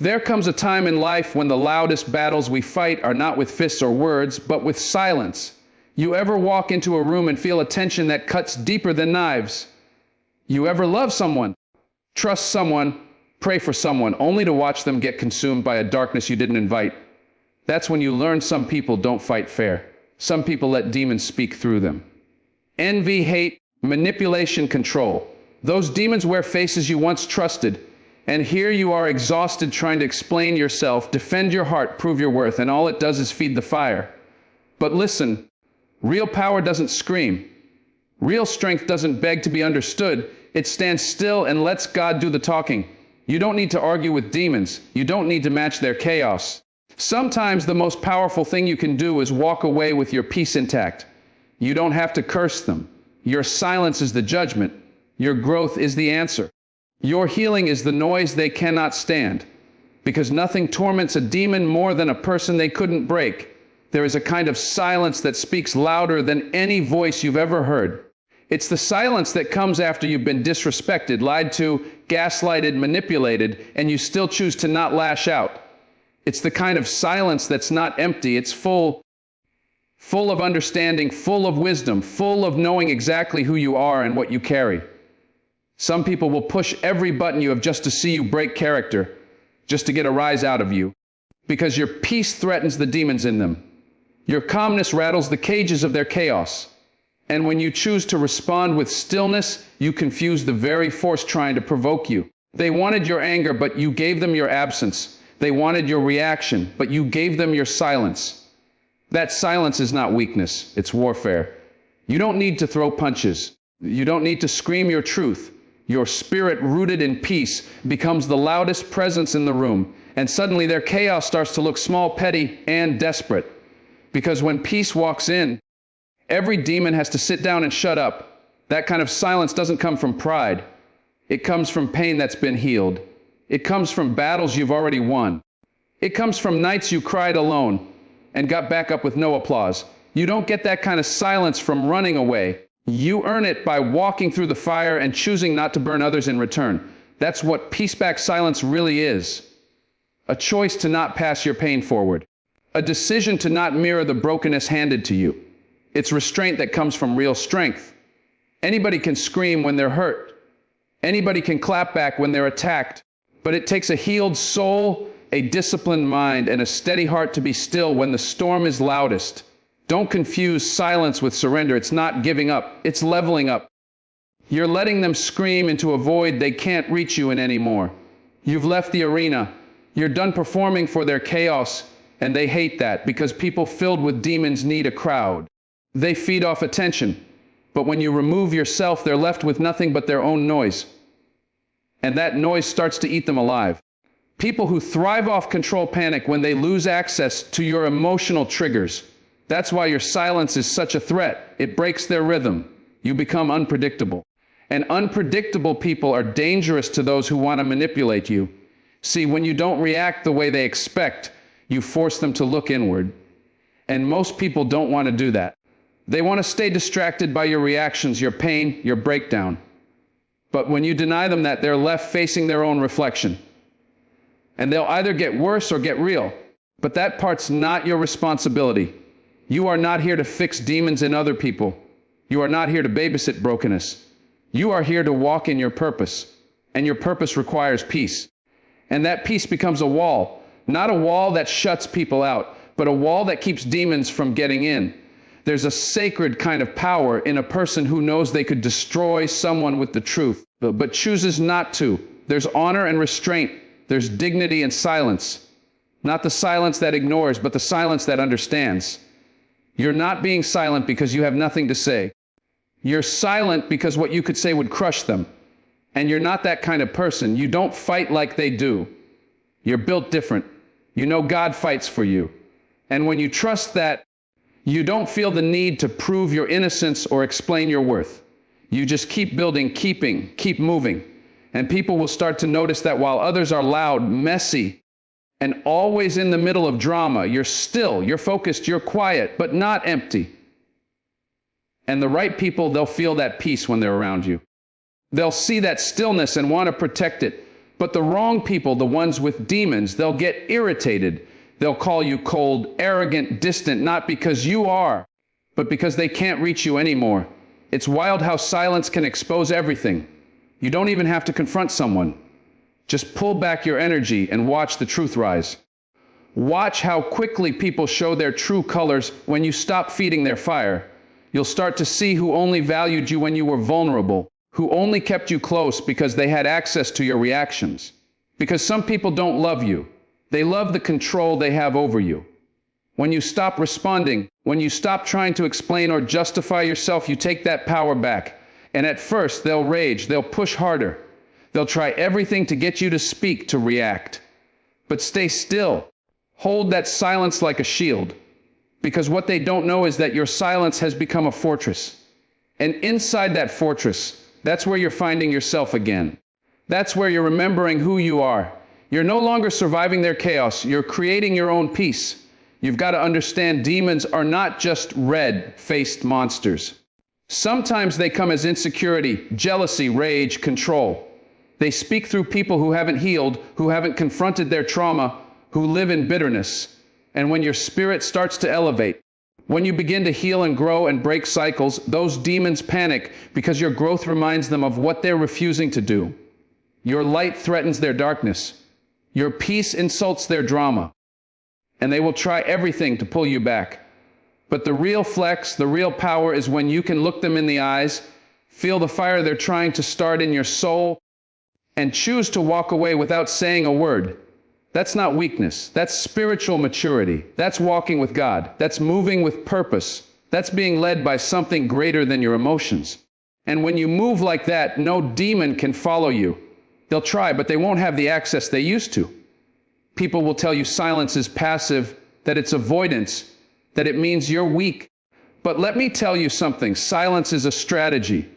There comes a time in life when the loudest battles we fight are not with fists or words, but with silence. You ever walk into a room and feel a tension that cuts deeper than knives? You ever love someone, trust someone, pray for someone, only to watch them get consumed by a darkness you didn't invite? That's when you learn some people don't fight fair. Some people let demons speak through them. Envy, hate, manipulation, control. Those demons wear faces you once trusted. And here you are exhausted trying to explain yourself, defend your heart, prove your worth, and all it does is feed the fire. But listen, real power doesn't scream. Real strength doesn't beg to be understood. It stands still and lets God do the talking. You don't need to argue with demons. You don't need to match their chaos. Sometimes the most powerful thing you can do is walk away with your peace intact. You don't have to curse them. Your silence is the judgment. Your growth is the answer. Your healing is the noise they cannot stand. Because nothing torments a demon more than a person they couldn't break. There is a kind of silence that speaks louder than any voice you've ever heard. It's the silence that comes after you've been disrespected, lied to, gaslighted, manipulated, and you still choose to not lash out. It's the kind of silence that's not empty. It's full of understanding, full of wisdom, full of knowing exactly who you are and what you carry. Some people will push every button you have just to see you break character, just to get a rise out of you, because your peace threatens the demons in them. Your calmness rattles the cages of their chaos. And when you choose to respond with stillness, you confuse the very force trying to provoke you. They wanted your anger, but you gave them your absence. They wanted your reaction, but you gave them your silence. That silence is not weakness, it's warfare. You don't need to throw punches. You don't need to scream your truth. Your spirit, rooted in peace, becomes the loudest presence in the room, and suddenly their chaos starts to look small, petty, and desperate. Because when peace walks in, every demon has to sit down and shut up. That kind of silence doesn't come from pride. It comes from pain that's been healed. It comes from battles you've already won. It comes from nights you cried alone and got back up with no applause. You don't get that kind of silence from running away. You earn it by walking through the fire and choosing not to burn others in return. That's what peaceback silence really is. A choice to not pass your pain forward. A decision to not mirror the brokenness handed to you. It's restraint that comes from real strength. Anybody can scream when they're hurt. Anybody can clap back when they're attacked. But it takes a healed soul, a disciplined mind, and a steady heart to be still when the storm is loudest. Don't confuse silence with surrender. It's not giving up. It's leveling up. You're letting them scream into a void they can't reach you in anymore. You've left the arena. You're done performing for their chaos, and they hate that because people filled with demons need a crowd. They feed off attention. But when you remove yourself, they're left with nothing but their own noise. And that noise starts to eat them alive. People who thrive off control panic when they lose access to your emotional triggers. That's why your silence is such a threat. It breaks their rhythm. You become unpredictable. And unpredictable people are dangerous to those who want to manipulate you. See, when you don't react the way they expect, you force them to look inward. And most people don't want to do that. They want to stay distracted by your reactions, your pain, your breakdown. But when you deny them that, they're left facing their own reflection. And they'll either get worse or get real. But that part's not your responsibility. You are not here to fix demons in other people. You are not here to babysit brokenness. You are here to walk in your purpose. And your purpose requires peace. And that peace becomes a wall. Not a wall that shuts people out, but a wall that keeps demons from getting in. There's a sacred kind of power in a person who knows they could destroy someone with the truth, but chooses not to. There's honor and restraint. There's dignity and silence. Not the silence that ignores, but the silence that understands. You're not being silent because you have nothing to say. You're silent because what you could say would crush them. And you're not that kind of person. You don't fight like they do. You're built different. You know God fights for you. And when you trust that, you don't feel the need to prove your innocence or explain your worth. You just keep building, keep moving. And people will start to notice that while others are loud, messy, and always in the middle of drama, you're still, you're focused, you're quiet, but not empty. And the right people, they'll feel that peace when they're around you. They'll see that stillness and want to protect it, But the wrong people, the ones with demons, they'll get irritated. They'll call you cold, arrogant, distant, not because you are, but because they can't reach you anymore. It's wild how silence can expose everything. You don't even have to confront someone. Just pull back your energy and watch the truth rise. Watch how quickly people show their true colors when you stop feeding their fire. You'll start to see who only valued you when you were vulnerable, who only kept you close because they had access to your reactions. Because some people don't love you. They love the control they have over you. When you stop responding, when you stop trying to explain or justify yourself, you take that power back. And at first, they'll rage, they'll push harder. They'll try everything to get you to speak, to react. But stay still. Hold that silence like a shield. Because what they don't know is that your silence has become a fortress. And inside that fortress, that's where you're finding yourself again. That's where you're remembering who you are. You're no longer surviving their chaos. You're creating your own peace. You've got to understand demons are not just red-faced monsters. Sometimes they come as insecurity, jealousy, rage, control. They speak through people who haven't healed, who haven't confronted their trauma, who live in bitterness. And when your spirit starts to elevate, when you begin to heal and grow and break cycles, those demons panic because your growth reminds them of what they're refusing to do. Your light threatens their darkness. Your peace insults their drama. And they will try everything to pull you back. But the real flex, the real power is when you can look them in the eyes, feel the fire they're trying to start in your soul, and choose to walk away without saying a word. That's not weakness. That's spiritual maturity. That's walking with God. That's moving with purpose. That's being led by something greater than your emotions. And when you move like that, no demon can follow you. They'll try, but they won't have the access they used to. People will tell you silence is passive, that it's avoidance, that it means you're weak. But let me tell you something. Silence is a strategy.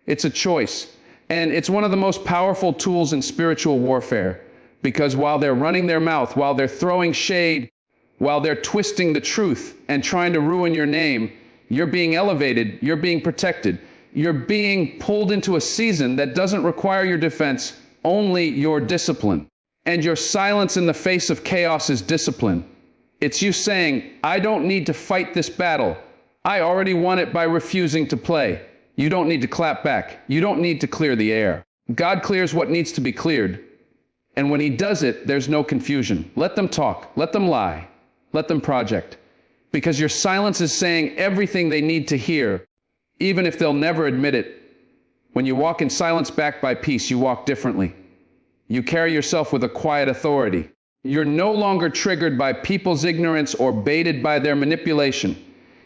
It's a choice. And it's one of the most powerful tools in spiritual warfare. Because while they're running their mouth, while they're throwing shade, while they're twisting the truth and trying to ruin your name, you're being elevated, you're being protected. You're being pulled into a season that doesn't require your defense, only your discipline. And your silence in the face of chaos is discipline. It's you saying, I don't need to fight this battle. I already won it by refusing to play. You don't need to clap back. You don't need to clear the air. God clears what needs to be cleared. And when he does it, there's no confusion. Let them talk. Let them lie. Let them project. Because your silence is saying everything they need to hear, even if they'll never admit it. When you walk in silence backed by peace, you walk differently. You carry yourself with a quiet authority. You're no longer triggered by people's ignorance or baited by their manipulation.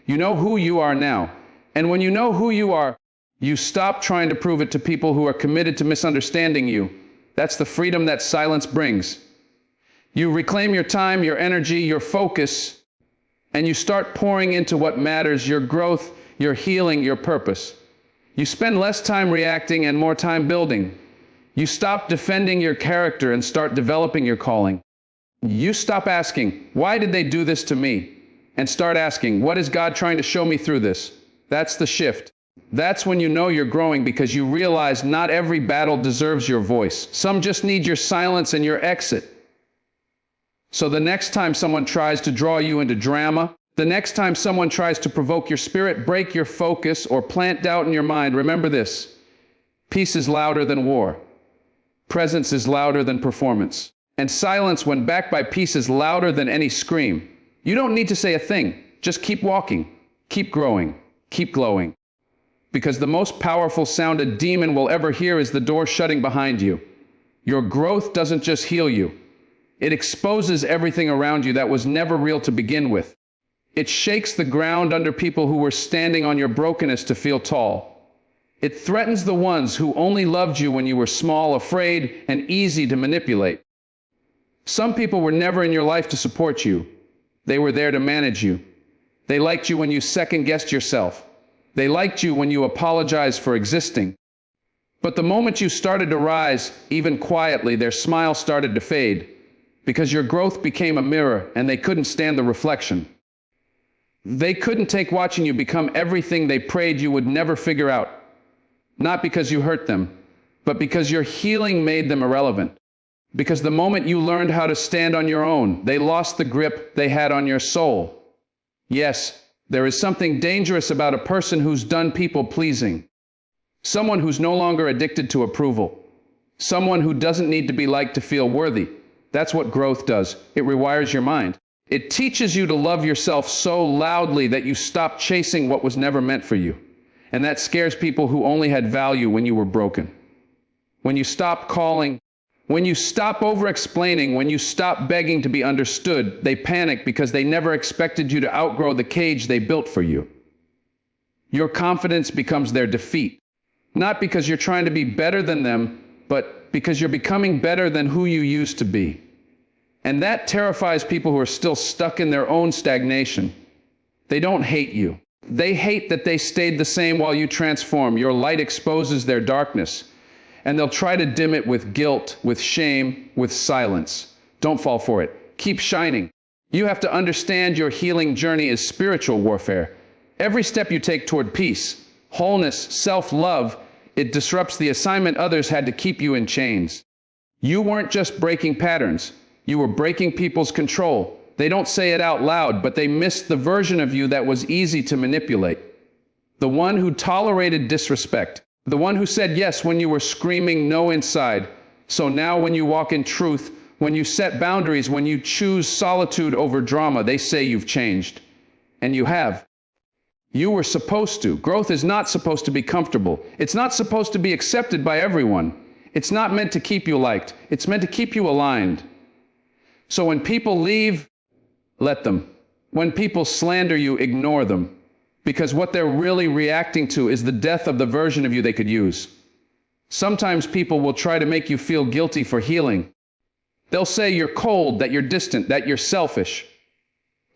You know who you are now. And when you know who you are, you stop trying to prove it to people who are committed to misunderstanding you. That's the freedom that silence brings. You reclaim your time, your energy, your focus, and you start pouring into what matters, your growth, your healing, your purpose. You spend less time reacting and more time building. You stop defending your character and start developing your calling. You stop asking, why did they do this to me? And start asking, what is God trying to show me through this? That's the shift. That's when you know you're growing, because you realize not every battle deserves your voice. Some just need your silence and your exit. So the next time someone tries to draw you into drama, the next time someone tries to provoke your spirit, break your focus, or plant doubt in your mind, remember this: peace is louder than war. Presence is louder than performance. And silence, when backed by peace, is louder than any scream. You don't need to say a thing. Just keep walking, keep growing, keep glowing. Because the most powerful sound a demon will ever hear is the door shutting behind you. Your growth doesn't just heal you. It exposes everything around you that was never real to begin with. It shakes the ground under people who were standing on your brokenness to feel tall. It threatens the ones who only loved you when you were small, afraid, and easy to manipulate. Some people were never in your life to support you. They were there to manage you. They liked you when you second-guessed yourself. They liked you when you apologized for existing. But the moment you started to rise, even quietly, their smile started to fade, because your growth became a mirror and they couldn't stand the reflection. They couldn't take watching you become everything they prayed you would never figure out. Not because you hurt them, but because your healing made them irrelevant. Because the moment you learned how to stand on your own, they lost the grip they had on your soul. Yes, there is something dangerous about a person who's done people-pleasing. Someone who's no longer addicted to approval. Someone who doesn't need to be liked to feel worthy. That's what growth does. It rewires your mind. It teaches you to love yourself so loudly that you stop chasing what was never meant for you. And that scares people who only had value when you were broken. When you stop calling, when you stop over-explaining, when you stop begging to be understood, they panic because they never expected you to outgrow the cage they built for you. Your confidence becomes their defeat. Not because you're trying to be better than them, but because you're becoming better than who you used to be. And that terrifies people who are still stuck in their own stagnation. They don't hate you. They hate that they stayed the same while you transform. Your light exposes their darkness. And they'll try to dim it with guilt, with shame, with silence. Don't fall for it. Keep shining. You have to understand your healing journey is spiritual warfare. Every step you take toward peace, wholeness, self-love, it disrupts the assignment others had to keep you in chains. You weren't just breaking patterns. You were breaking people's control. They don't say it out loud, but they missed the version of you that was easy to manipulate. The one who tolerated disrespect. The one who said yes when you were screaming no inside. So now when you walk in truth, when you set boundaries, when you choose solitude over drama, they say you've changed. And you have. You were supposed to. Growth is not supposed to be comfortable. It's not supposed to be accepted by everyone. It's not meant to keep you liked. It's meant to keep you aligned. So when people leave, let them. When people slander you, ignore them. Because what they're really reacting to is the death of the version of you they could use. Sometimes people will try to make you feel guilty for healing. They'll say you're cold, that you're distant, that you're selfish.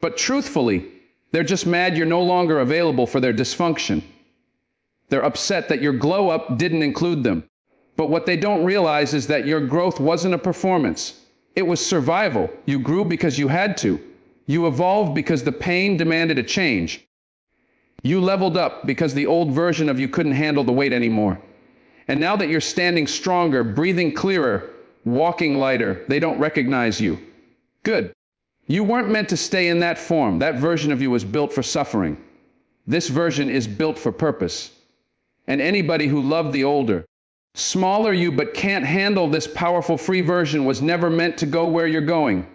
But truthfully, they're just mad you're no longer available for their dysfunction. They're upset that your glow-up didn't include them. But what they don't realize is that your growth wasn't a performance. It was survival. You grew because you had to. You evolved because the pain demanded a change. You leveled up because the old version of you couldn't handle the weight anymore. And now that you're standing stronger, breathing clearer, walking lighter, they don't recognize you. Good. You weren't meant to stay in that form. That version of you was built for suffering. This version is built for purpose. And anybody who loved the older, smaller you but can't handle this powerful free version was never meant to go where you're going.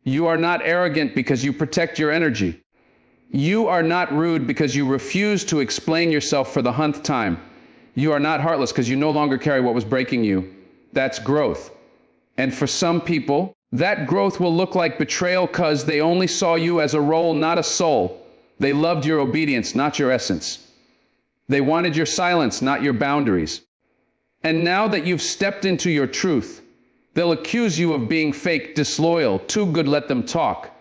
You are not arrogant because you protect your energy. You are not rude because you refuse to explain yourself for the 100th time. You are not heartless because you no longer carry what was breaking you. That's growth. And for some people, that growth will look like betrayal because they only saw you as a role, not a soul. They loved your obedience, not your essence. They wanted your silence, not your boundaries. And now that you've stepped into your truth, they'll accuse you of being fake, disloyal, too good, let them talk.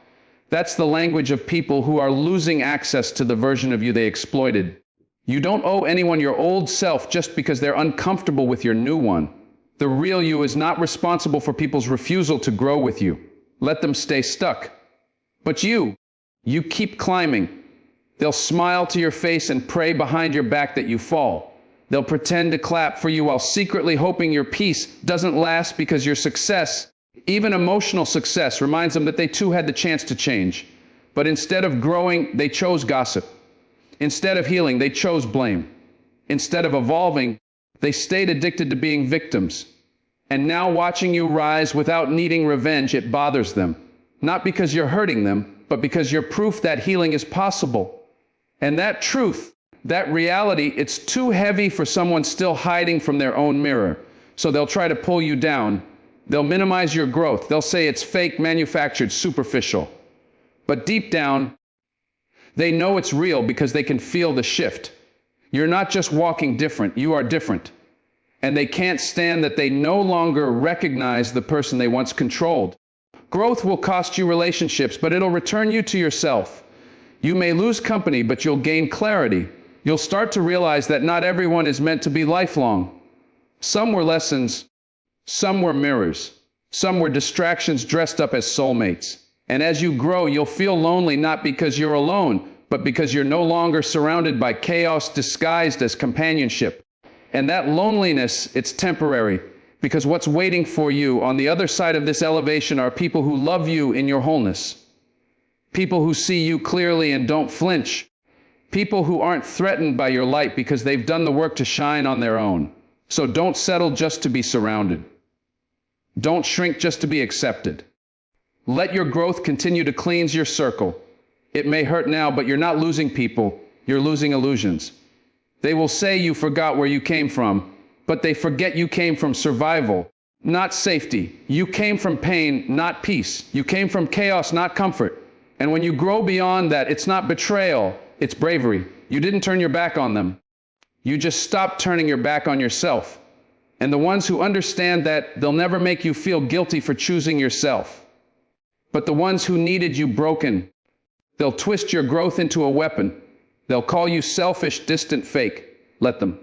That's the language of people who are losing access to the version of you they exploited. You don't owe anyone your old self just because they're uncomfortable with your new one. The real you is not responsible for people's refusal to grow with you. Let them stay stuck. But you keep climbing. They'll smile to your face and pray behind your back that you fall. They'll pretend to clap for you while secretly hoping your peace doesn't last because your success, even emotional success, reminds them that they too had the chance to change. But instead of growing, they chose gossip. Instead of healing, they chose blame. Instead of evolving, they stayed addicted to being victims. And now watching you rise without needing revenge, it bothers them. Not because you're hurting them, but because you're proof that healing is possible. And that truth, that reality, it's too heavy for someone still hiding from their own mirror. So they'll try to pull you down. They'll minimize your growth. They'll say it's fake, manufactured, superficial. But deep down, they know it's real because they can feel the shift. You're not just walking different, you are different. And they can't stand that they no longer recognize the person they once controlled. Growth will cost you relationships, but it'll return you to yourself. You may lose company, but you'll gain clarity. You'll start to realize that not everyone is meant to be lifelong. Some were lessons, some were mirrors, some were distractions dressed up as soulmates. And as you grow, you'll feel lonely not because you're alone, but because you're no longer surrounded by chaos disguised as companionship. And that loneliness, it's temporary, because what's waiting for you on the other side of this elevation are people who love you in your wholeness. People who see you clearly and don't flinch. People who aren't threatened by your light because they've done the work to shine on their own. So don't settle just to be surrounded. Don't shrink just to be accepted. Let your growth continue to cleanse your circle. It may hurt now, but you're not losing people. You're losing illusions. They will say you forgot where you came from, but they forget you came from survival, not safety. You came from pain, not peace. You came from chaos, not comfort. And when you grow beyond that, it's not betrayal, it's bravery. You didn't turn your back on them. You just stopped turning your back on yourself. And the ones who understand that, they'll never make you feel guilty for choosing yourself. But the ones who needed you broken, they'll twist your growth into a weapon. They'll call you selfish, distant, fake. Let them.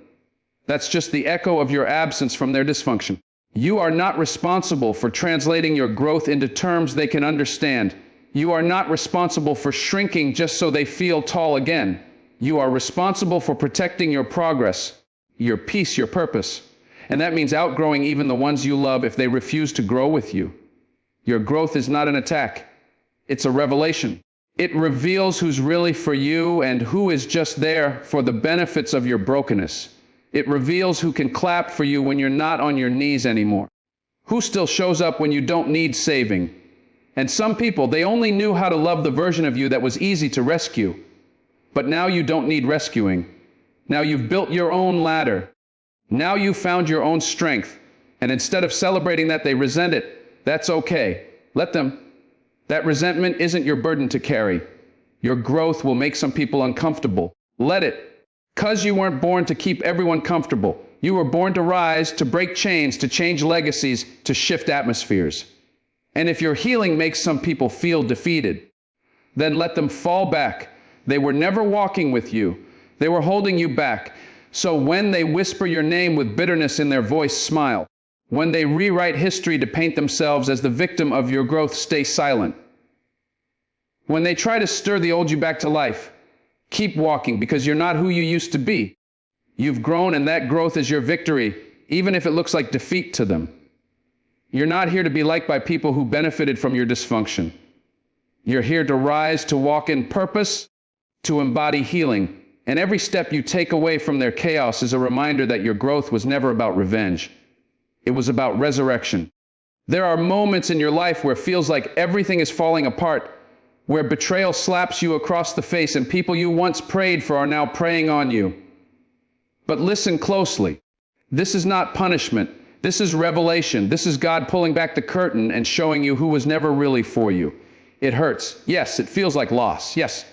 That's just the echo of your absence from their dysfunction. You are not responsible for translating your growth into terms they can understand. You are not responsible for shrinking just so they feel tall again. You are responsible for protecting your progress, your peace, your purpose. And that means outgrowing even the ones you love if they refuse to grow with you. Your growth is not an attack. It's a revelation. It reveals who's really for you and who is just there for the benefits of your brokenness. It reveals who can clap for you when you're not on your knees anymore. Who still shows up when you don't need saving. And some people, they only knew how to love the version of you that was easy to rescue. But now you don't need rescuing. Now you've built your own ladder. Now you've found your own strength. And instead of celebrating that they resent it, that's okay. Let them. That resentment isn't your burden to carry. Your growth will make some people uncomfortable. Let it. 'Cause you weren't born to keep everyone comfortable. You were born to rise, to break chains, to change legacies, to shift atmospheres. And if your healing makes some people feel defeated, then let them fall back. They were never walking with you. They were holding you back. So when they whisper your name with bitterness in their voice, smile. When they rewrite history to paint themselves as the victim of your growth, stay silent. When they try to stir the old you back to life, keep walking because you're not who you used to be. You've grown and that growth is your victory, even if it looks like defeat to them. You're not here to be liked by people who benefited from your dysfunction. You're here to rise, to walk in purpose, to embody healing. And every step you take away from their chaos is a reminder that your growth was never about revenge. It was about resurrection. There are moments in your life where it feels like everything is falling apart, where betrayal slaps you across the face and people you once prayed for are now preying on you. But listen closely. This is not punishment. This is revelation. This is God pulling back the curtain and showing you who was never really for you. It hurts. Yes, it feels like loss. Yes.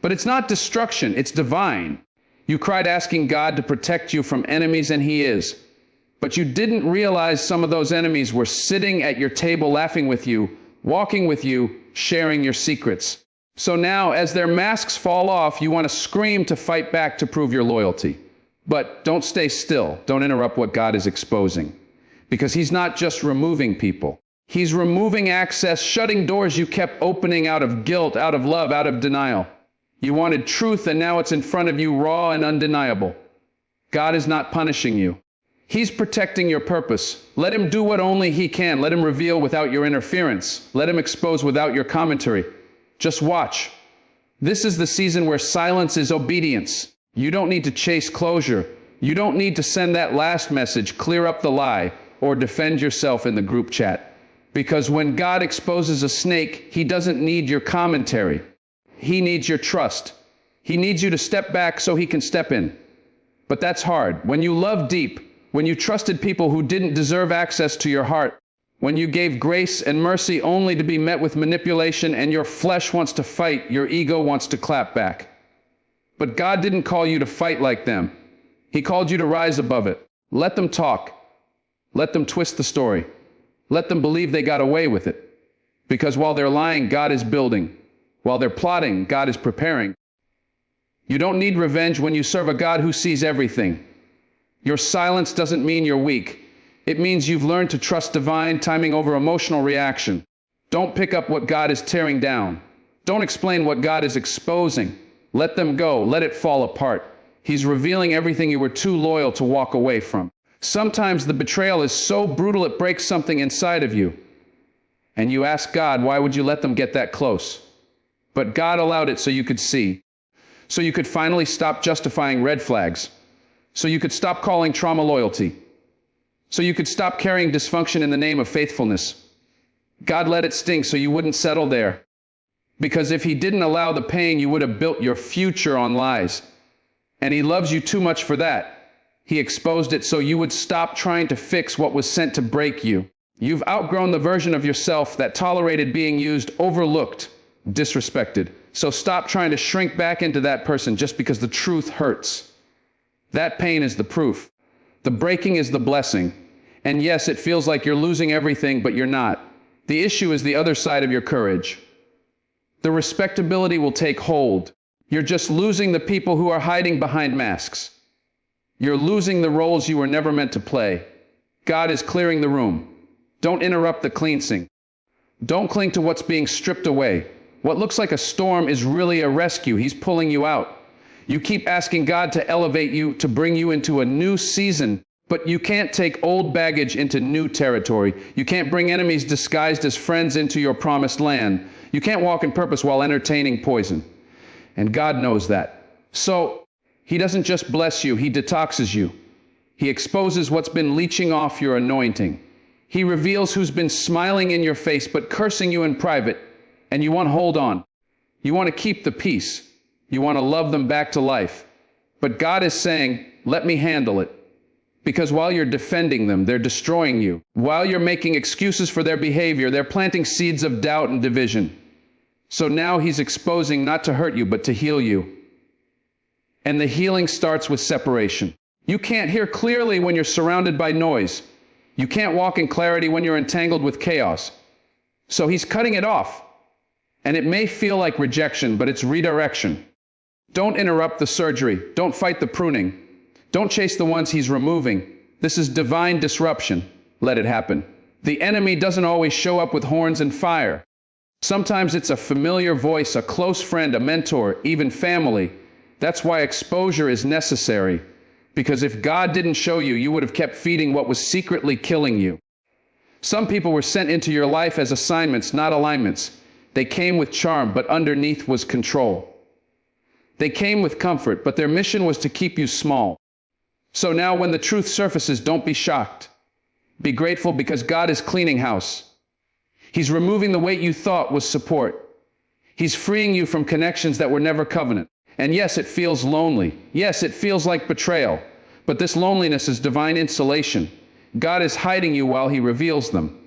But it's not destruction. It's divine. You cried asking God to protect you from enemies, and He is. But you didn't realize some of those enemies were sitting at your table laughing with you, walking with you, sharing your secrets. So now, as their masks fall off, you want to scream to fight back to prove your loyalty. But don't stay still. Don't interrupt what God is exposing. Because He's not just removing people. He's removing access, shutting doors you kept opening out of guilt, out of love, out of denial. You wanted truth, and now it's in front of you, raw and undeniable. God is not punishing you. He's protecting your purpose. Let Him do what only He can. Let Him reveal without your interference. Let Him expose without your commentary. Just watch. This is the season where silence is obedience. You don't need to chase closure. You don't need to send that last message, clear up the lie, or defend yourself in the group chat. Because when God exposes a snake, He doesn't need your commentary. He needs your trust. He needs you to step back so He can step in. But that's hard. When you love deep, when you trusted people who didn't deserve access to your heart, when you gave grace and mercy only to be met with manipulation and your flesh wants to fight, your ego wants to clap back. But God didn't call you to fight like them. He called you to rise above it. Let them talk. Let them twist the story. Let them believe they got away with it. Because while they're lying, God is building. While they're plotting, God is preparing. You don't need revenge when you serve a God who sees everything. Your silence doesn't mean you're weak. It means you've learned to trust divine timing over emotional reaction. Don't pick up what God is tearing down. Don't explain what God is exposing. Let them go. Let it fall apart. He's revealing everything you were too loyal to walk away from. Sometimes the betrayal is so brutal it breaks something inside of you. And you ask God, why would you let them get that close? But God allowed it so you could see. So you could finally stop justifying red flags. So you could stop calling trauma loyalty. So you could stop carrying dysfunction in the name of faithfulness. God let it sting so you wouldn't settle there. Because if he didn't allow the pain, you would have built your future on lies. And he loves you too much for that. He exposed it so you would stop trying to fix what was sent to break you. You've outgrown the version of yourself that tolerated being used, overlooked, disrespected. So stop trying to shrink back into that person just because the truth hurts. That pain is the proof. The breaking is the blessing. And yes, it feels like you're losing everything, but you're not. The issue is the other side of your courage. The respectability will take hold. You're just losing the people who are hiding behind masks. You're losing the roles you were never meant to play. God is clearing the room. Don't interrupt the cleansing. Don't cling to what's being stripped away. What looks like a storm is really a rescue. He's pulling you out. You keep asking God to elevate you, to bring you into a new season, but you can't take old baggage into new territory. You can't bring enemies disguised as friends into your promised land. You can't walk in purpose while entertaining poison. And God knows that. So, he doesn't just bless you, he detoxes you. He exposes what's been leaching off your anointing. He reveals who's been smiling in your face but cursing you in private. And you want to hold on. You want to keep the peace. You want to love them back to life. But God is saying, let me handle it. Because while you're defending them, they're destroying you. While you're making excuses for their behavior, they're planting seeds of doubt and division. So now he's exposing not to hurt you, but to heal you. And the healing starts with separation. You can't hear clearly when you're surrounded by noise. You can't walk in clarity when you're entangled with chaos. So he's cutting it off. And it may feel like rejection, but it's redirection. Don't interrupt the surgery. Don't fight the pruning. Don't chase the ones he's removing. This is divine disruption. Let it happen. The enemy doesn't always show up with horns and fire. Sometimes it's a familiar voice, a close friend, a mentor, even family. That's why exposure is necessary. Because if God didn't show you, you would have kept feeding what was secretly killing you. Some people were sent into your life as assignments, not alignments. They came with charm, but underneath was control. They came with comfort, but their mission was to keep you small. So now when the truth surfaces, don't be shocked. Be grateful because God is cleaning house. He's removing the weight you thought was support. He's freeing you from connections that were never covenant. And yes, it feels lonely. Yes, it feels like betrayal. But this loneliness is divine insulation. God is hiding you while he reveals them.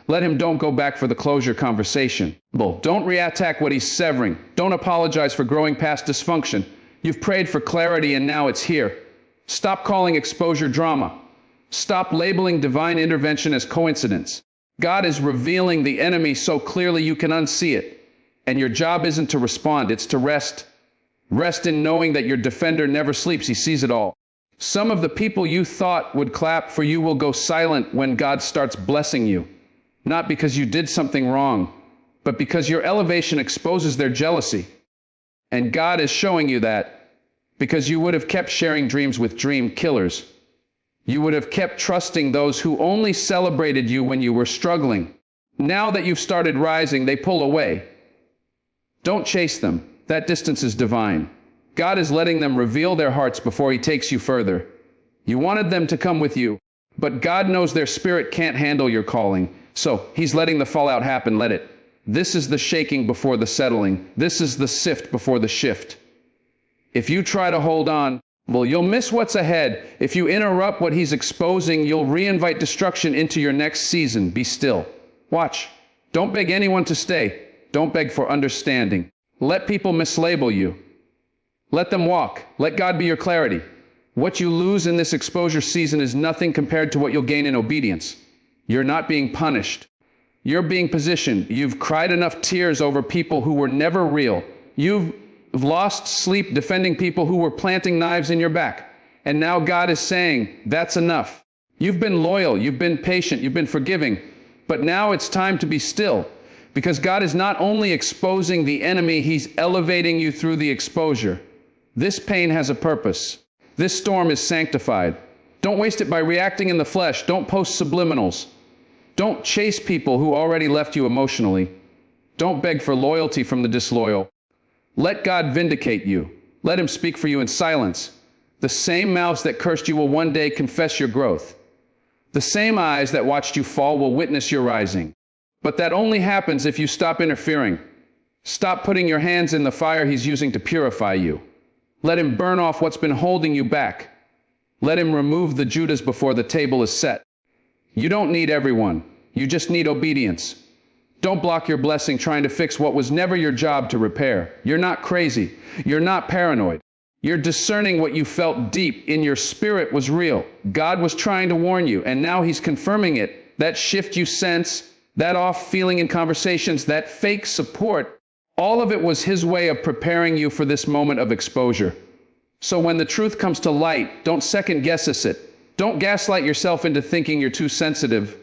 Let him don't go back for the closure conversation. Don't reattack what he's severing. Don't apologize for growing past dysfunction. You've prayed for clarity and now it's here. Stop calling exposure drama. Stop labeling divine intervention as coincidence. God is revealing the enemy so clearly you can unsee it. And your job isn't to respond, it's to rest. Rest in knowing that your defender never sleeps, he sees it all. Some of the people you thought would clap for you will go silent when God starts blessing you. Not because you did something wrong, but because your elevation exposes their jealousy. And God is showing you that because you would have kept sharing dreams with dream killers. You would have kept trusting those who only celebrated you when you were struggling. Now that you've started rising, they pull away. Don't chase them. That distance is divine. God is letting them reveal their hearts before he takes you further. You wanted them to come with you, but God knows their spirit can't handle your calling. So he's letting the fallout happen. Let it. This is the shaking before the settling. This is the sift before the shift. If you try to hold on, you'll miss what's ahead. If you interrupt what he's exposing, you'll reinvite destruction into your next season. Be still. Watch. Don't beg anyone to stay. Don't beg for understanding. Let people mislabel you. Let them walk. Let God be your clarity. What you lose in this exposure season is nothing compared to what you'll gain in obedience. You're not being punished. You're being positioned. You've cried enough tears over people who were never real. You've lost sleep defending people who were planting knives in your back. And now God is saying, that's enough. You've been loyal. You've been patient. You've been forgiving. But now it's time to be still. Because God is not only exposing the enemy, he's elevating you through the exposure. This pain has a purpose. This storm is sanctified. Don't waste it by reacting in the flesh. Don't post subliminals. Don't chase people who already left you emotionally. Don't beg for loyalty from the disloyal. Let God vindicate you. Let him speak for you in silence. The same mouths that cursed you will one day confess your growth. The same eyes that watched you fall will witness your rising. But that only happens if you stop interfering. Stop putting your hands in the fire he's using to purify you. Let him burn off what's been holding you back. Let him remove the Judas before the table is set. You don't need everyone. You just need obedience. Don't block your blessing trying to fix what was never your job to repair. You're not crazy. You're not paranoid. You're discerning what you felt deep in your spirit was real. God was trying to warn you, and now he's confirming it. That shift you sense, that off feeling in conversations, that fake support, all of it was his way of preparing you for this moment of exposure. So when the truth comes to light, don't second guess it. Don't gaslight yourself into thinking you're too sensitive.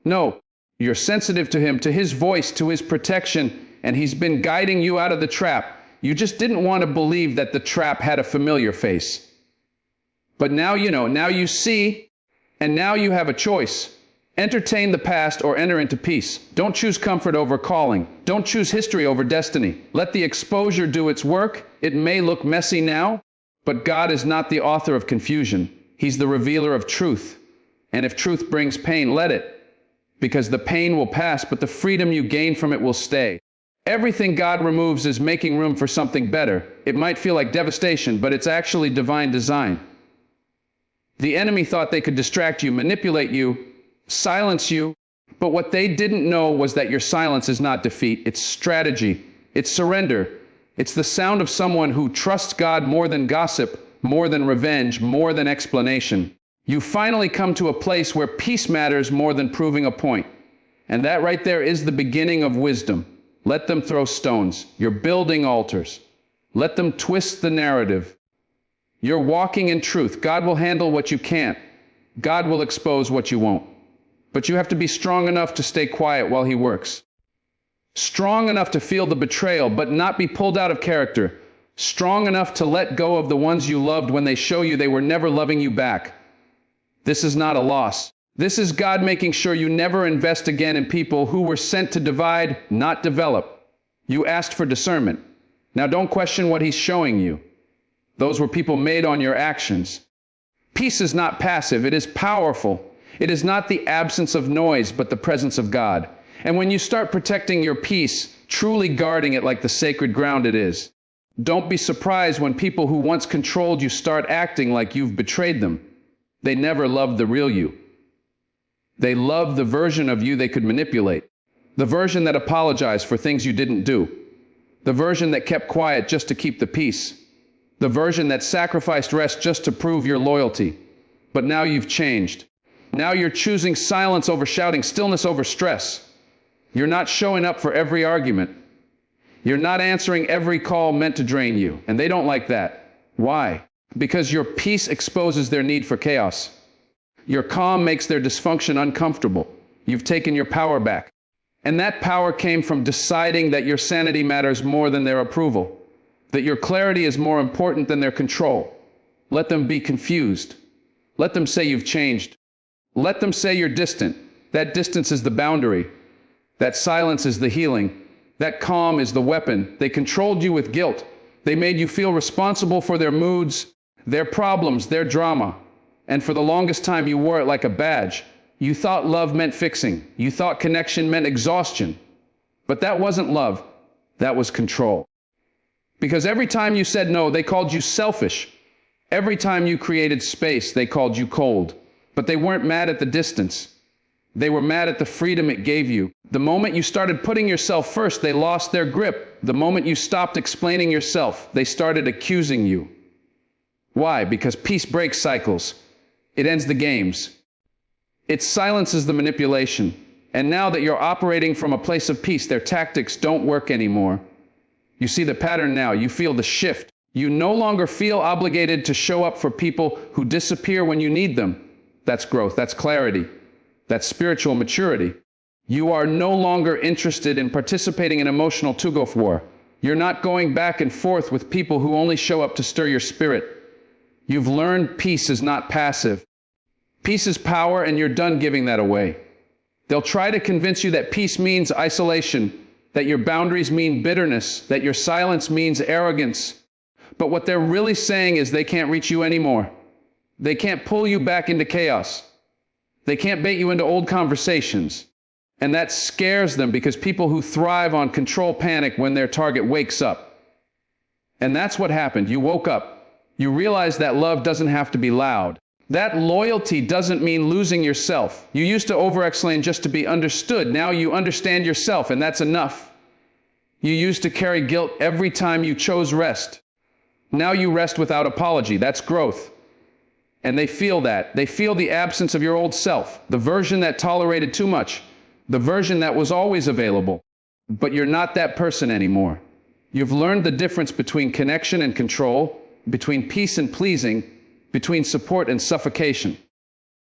No, you're sensitive to him, to his voice, to his protection, and he's been guiding you out of the trap. You just didn't want to believe that the trap had a familiar face. But now you know, now you see, and now you have a choice. Entertain the past or enter into peace. Don't choose comfort over calling. Don't choose history over destiny. Let the exposure do its work. It may look messy now, but God is not the author of confusion. He's the revealer of truth. And if truth brings pain, let it. Because the pain will pass, but the freedom you gain from it will stay. Everything God removes is making room for something better. It might feel like devastation, but it's actually divine design. The enemy thought they could distract you, manipulate you, silence you, but what they didn't know was that your silence is not defeat. It's strategy. It's surrender. It's the sound of someone who trusts God more than gossip, more than revenge, more than explanation. You finally come to a place where peace matters more than proving a point. And that right there is the beginning of wisdom. Let them throw stones. You're building altars. Let them twist the narrative. You're walking in truth. God will handle what you can't. God will expose what you won't. But you have to be strong enough to stay quiet while he works. Strong enough to feel the betrayal, but not be pulled out of character. Strong enough to let go of the ones you loved when they show you they were never loving you back. This is not a loss. This is God making sure you never invest again in people who were sent to divide, not develop. You asked for discernment. Now don't question what he's showing you. Those were people made on your actions. Peace is not passive, it is powerful. It is not the absence of noise, but the presence of God. And when you start protecting your peace, truly guarding it like the sacred ground it is, don't be surprised when people who once controlled you start acting like you've betrayed them. They never loved the real you. They loved the version of you they could manipulate. The version that apologized for things you didn't do. The version that kept quiet just to keep the peace. The version that sacrificed rest just to prove your loyalty. But now you've changed. Now you're choosing silence over shouting, stillness over stress. You're not showing up for every argument. You're not answering every call meant to drain you, and they don't like that. Why? Because your peace exposes their need for chaos. Your calm makes their dysfunction uncomfortable. You've taken your power back. And that power came from deciding that your sanity matters more than their approval, that your clarity is more important than their control. Let them be confused. Let them say you've changed. Let them say you're distant. That distance is the boundary. That silence is the healing. That calm is the weapon. They controlled you with guilt. They made you feel responsible for their moods, their problems, their drama. And for the longest time, you wore it like a badge. You thought love meant fixing. You thought connection meant exhaustion. But that wasn't love. That was control. Because every time you said no, they called you selfish. Every time you created space, they called you cold. But they weren't mad at the distance. They were mad at the freedom it gave you. The moment you started putting yourself first, they lost their grip. The moment you stopped explaining yourself, they started accusing you. Why? Because peace breaks cycles. It ends the games. It silences the manipulation. And now that you're operating from a place of peace, their tactics don't work anymore. You see the pattern now. You feel the shift. You no longer feel obligated to show up for people who disappear when you need them. That's growth. That's clarity. That's spiritual maturity. You are no longer interested in participating in emotional tug-of-war. You're not going back and forth with people who only show up to stir your spirit. You've learned peace is not passive. Peace is power, and you're done giving that away. They'll try to convince you that peace means isolation, that your boundaries mean bitterness, that your silence means arrogance. But what they're really saying is they can't reach you anymore. They can't pull you back into chaos. They can't bait you into old conversations. And that scares them, because people who thrive on control panic when their target wakes up. And that's what happened. You woke up. You realized that love doesn't have to be loud. That loyalty doesn't mean losing yourself. You used to over-explain just to be understood. Now you understand yourself, and that's enough. You used to carry guilt every time you chose rest. Now you rest without apology. That's growth. And they feel that. They feel the absence of your old self, the version that tolerated too much, the version that was always available. But you're not that person anymore. You've learned the difference between connection and control, between peace and pleasing, between support and suffocation.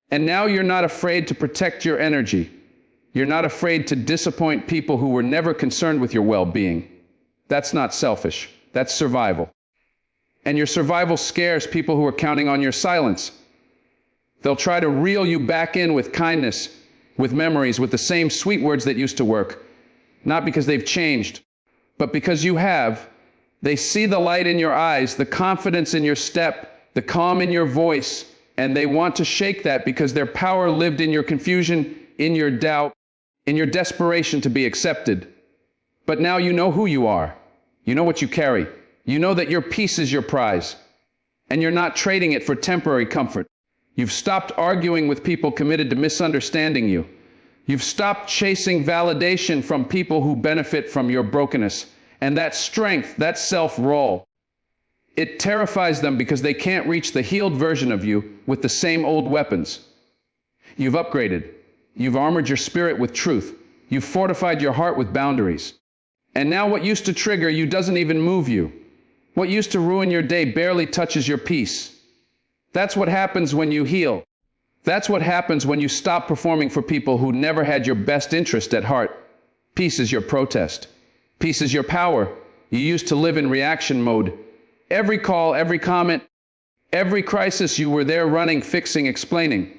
And now you're not afraid to protect your energy. You're not afraid to disappoint people who were never concerned with your well-being. That's not selfish. That's survival. And your survival scares people who are counting on your silence. They'll try to reel you back in with kindness, with memories, with the same sweet words that used to work. Not because they've changed, but because you have. They see the light in your eyes, the confidence in your step, the calm in your voice, and they want to shake that because their power lived in your confusion, in your doubt, in your desperation to be accepted. But now you know who you are. You know what you carry. You know that your peace is your prize, and you're not trading it for temporary comfort. You've stopped arguing with people committed to misunderstanding you. You've stopped chasing validation from people who benefit from your brokenness. And that strength, that self-role, it terrifies them because they can't reach the healed version of you with the same old weapons. You've upgraded. You've armored your spirit with truth. You've fortified your heart with boundaries. And now what used to trigger you doesn't even move you. What used to ruin your day barely touches your peace. That's what happens when you heal. That's what happens when you stop performing for people who never had your best interest at heart. Peace is your protest. Peace is your power. You used to live in reaction mode. Every call, every comment, every crisis, you were there running, fixing, explaining.